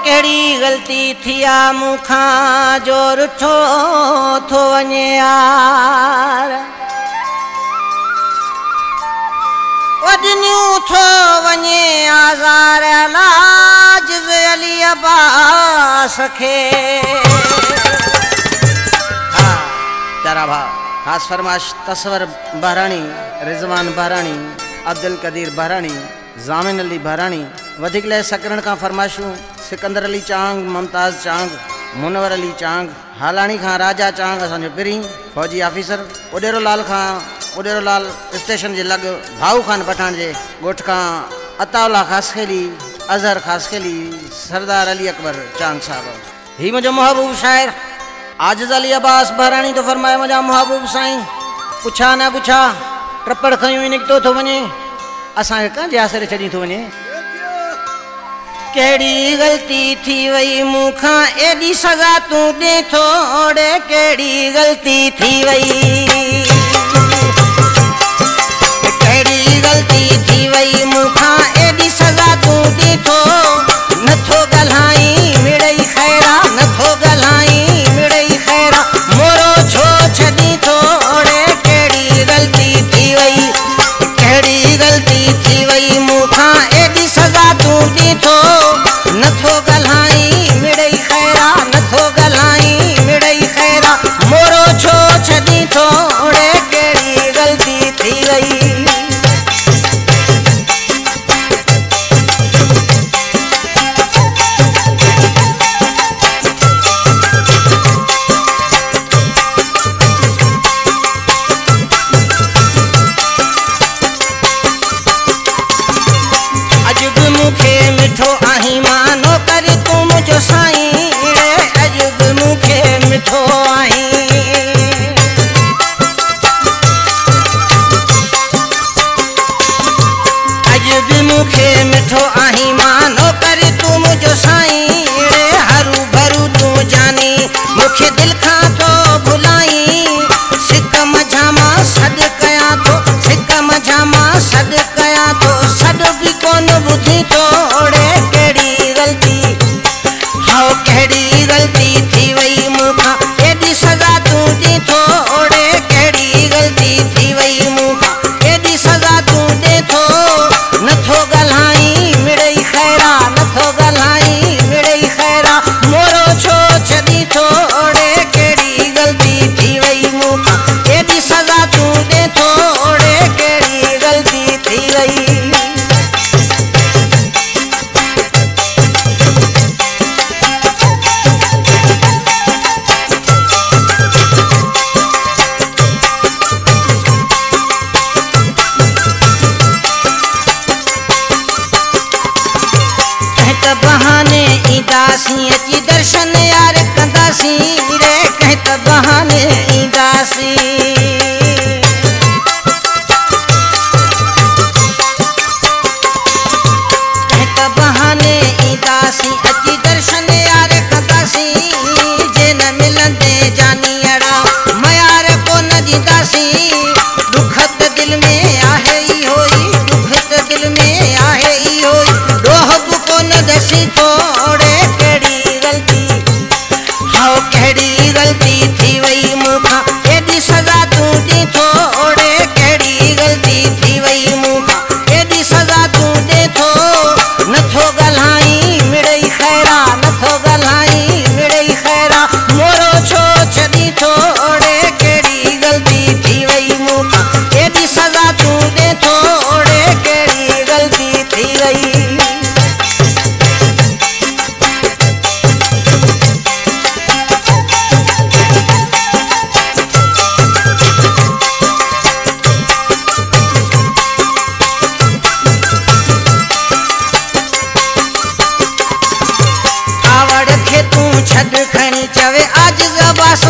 केड़ी गलती थिया मुखा जो रुठो थो वने यार वजन्यू थो वने आज़ार लाज अली अब्बास खे तारा भा खास फरमाश तस्वर बहरानी रिजवान बहरानी अब्दुल कदीर बहरानी जामिन अली बहरानी वधिक ले सकरण का फरमाशूं सिकंदर अली चांग मुमताज़ चांग मुनवर अली चांग हालानी खां राजा चांग असांजो पिरी फौजी ऑफिसर उडेरो लाल स्टेशन जे लग भाऊ खान पठान जे गोठ खां अताउल्ला खासखेली अजहर खासखेली सरदार अली अकबर चांग साहब ही मुझो महबूब शायर आजिज़ अली अब्बास बहरानी तो फरमाए मुझा महबूब साईं पुछा न पुछा ट्रपड़ खयूं निकतो थो वने असां कंहिंजे आसरे छॾी थो वने केड़ी गलती थी वई मुखां एडी सज़ा तू दे थोड़े केड़ी गलती थी वई केड़ी गलती थी वई मुखां एडी सज़ा तू दे थो नथो गल्हाई मिड़ई खैरा नथो गल्हाई मिड़ई खैरा मोरो छो छॾी थोड़े केड़ी गलती थी वई केड़ी गलती थी वई मुखां एडी सज़ा तू दे थो नथो गल्हाई मिड़ई खैरा नथो गल्हाई मिड़ई खैरा मोरो छो छॾी थोड़े केड़ी गलती थी वई दर्शन यार कंदासी रे कह त बहाने ईंदासी कह त बहाने ईंदासी अची दर्शन यार कंदासी जे न मिलंदे जानी अड़ा मयार को न ॾींदासी दुख त दिल में आहे ई होई दुख त दिल में आहे ई होई ॾोह बि कोन दसी थोड़े केड़ी गलती थी वई मुखां एडी सज़ा तू दे थोड़े केड़ी गलती थी वई मुखां एडी सज़ा तू दे थो नथो गल्हाई मिड़ई खैरा नथो गल्हाई मिड़ई खैरा मोरो छो छॾी थोड़े केड़ी गलती थी वई मुखां एडी सज़ा तू दे थोड़े केड़ी गलती थी वई छद खणी चवे आजिज़ अब्बास